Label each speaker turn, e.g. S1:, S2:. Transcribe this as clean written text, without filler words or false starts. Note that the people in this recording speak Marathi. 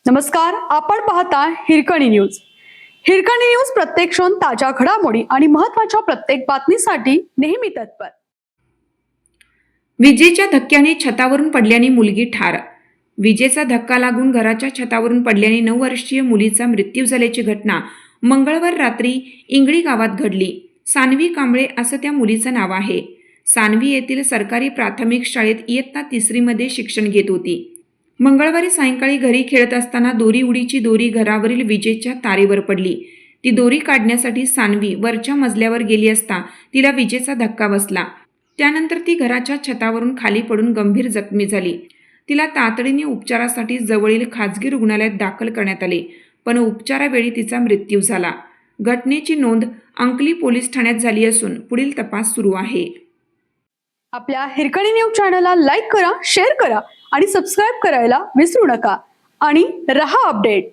S1: नमस्कार, आपण पाहता हिरकणी न्यूज. हिरकणी न्यूज प्रत्येक क्षण ताज्या घडामोडी आणि महत्त्वाच्या प्रत्येक बातमीसाठी नेहमी तत्पर.
S2: विजेच्या धक्क्याने छतावरून पडल्याने मुलगी ठार. विजेचा धक्का लागून घराच्या छतावरून पडल्याने 9 वर्षीय मुलीचा मृत्यू झाल्याची घटना मंगळवार रात्री इंगळी गावात घडली. सानवी कांबळे असं त्या मुलीचं नाव आहे. सानवी येथील सरकारी प्राथमिक शाळेत इयत्ता 3री मध्ये शिक्षण घेत होती. मंगळवारी सायंकाळी घरी खेळत असताना उडीची दोरी घरावरील विजेच्या तारेवर पडली. ती दोरी काढण्यासाठी सानवी वरच्या मजल्यावर गेली असता तिला विजेचा धक्का बसला. त्यानंतर ती घराच्या छतावरून खाली पडून गंभीर जखमी झाली. तिला तातडीने उपचारासाठी जवळील खाजगी रुग्णालयात दाखल करण्यात आले, पण उपचारावेळी तिचा मृत्यू झाला. घटनेची नोंद अंकली पोलीस ठाण्यात झाली असून पुढील तपास सुरू आहे.
S1: आपल्या हिरकणी न्यूज चॅनलला लाईक करा, शेअर करा आणि सबस्क्राईब करायला विसरू नका आणि रहा अपडेट.